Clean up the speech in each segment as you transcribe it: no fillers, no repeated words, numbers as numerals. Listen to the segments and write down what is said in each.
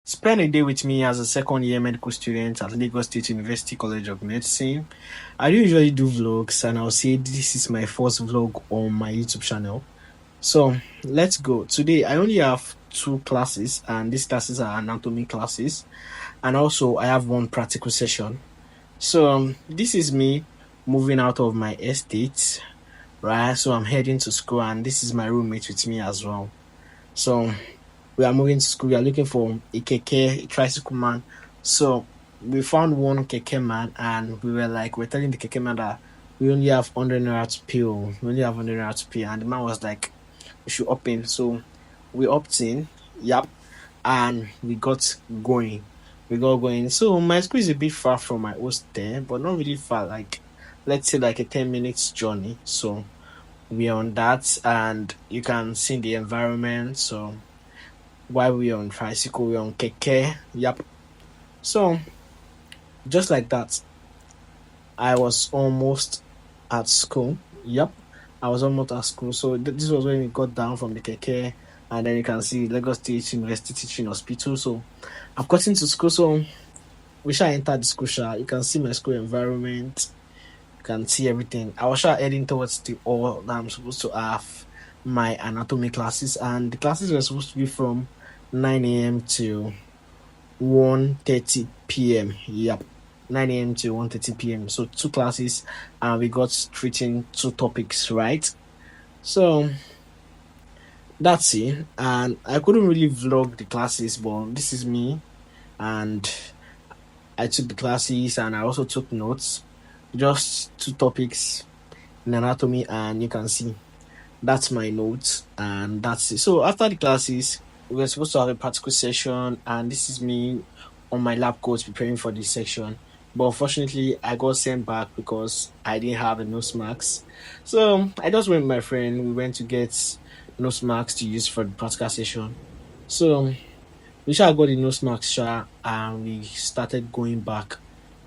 Spend a day with me as a second year medical student at Lagos State University College of Medicine. I do usually do vlogs, and I'll say this is my first vlog on my YouTube channel. So let's go. Today I only have two classes, and these classes are anatomy classes, and also I have one practical session. So this is me moving out of my estate, right? So I'm heading to school, and this is my roommate with me as well. So we are moving to school. We are looking for a keke, a tricycle man. So we found one keke man, and we're telling the keke man that we only have 100 naira to pay. We only have 100 naira to pay, and the man was like, "We should opt in." So we opt in. Yep, and we got going. We got going. So my school is a bit far from my hostel, but not really far. Like, let's say like a 10 minutes journey. So we are on that, and you can see the environment. So while we are on tricycle, we are on keke. Yep. So just like that, I was almost at school. Yep. I was almost at school. So this was when we got down from the keke, and then you can see Lagos State University Teaching Hospital. So I've got into school. So we shall enter the school. You can see my school environment. You can see everything. I was heading towards the hall that I'm supposed to have my anatomy classes, and the classes were supposed to be from 9 a.m. to 1:30 p.m. Yep, 9 a.m. to 1:30 p.m. So two classes, and we got treating two topics, right? So that's it. And I couldn't really vlog the classes, but this is me, and I took the classes, and I also took notes. Just two topics in anatomy, and you can see that's my notes, and that's it. So after the classes, we were supposed to have a practical session, and this is me on my lab coat preparing for this section. But unfortunately, I got sent back because I didn't have the nose marks. So I just went with my friend. We went to get nose marks to use for the practical session. So we got the nose marks, and we started going back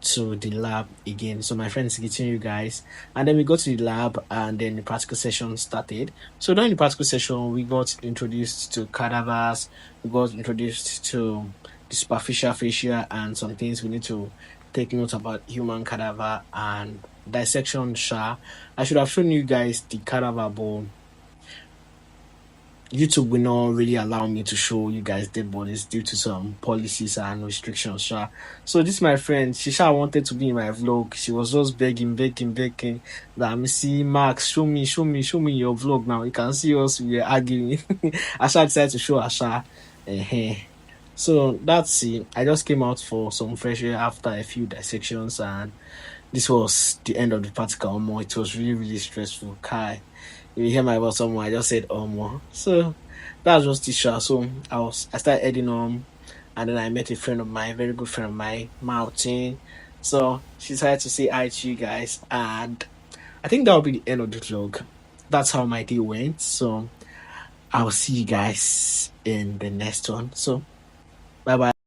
to the lab again. So my friend is getting you guys, and then we go to the lab, and then the practical session started. So during the practical session, we got introduced to cadavers, we got introduced to the superficial fascia, and some things we need to take note about human cadaver and dissection. I should have shown you guys the cadaver, but YouTube will not really allow me to show you guys dead bodies due to some policies and restrictions. So this my friend, she wanted to be in my vlog. She was just begging that me see Max, show me your vlog now. You can see us, we are arguing. Asha decided to show Asha. So that's it. I just came out for some fresh air after a few dissections, and this was the end of the practical. It was really stressful. Kai, if you hear my voice somewhere, I just said So that was just the show. So I started heading home, and then I met a friend of mine, very good friend of mine, Martin. So she decided to say hi to you guys, and I think that will be the end of the vlog. That's how my day went. So I'll see you guys in the next one. So bye bye.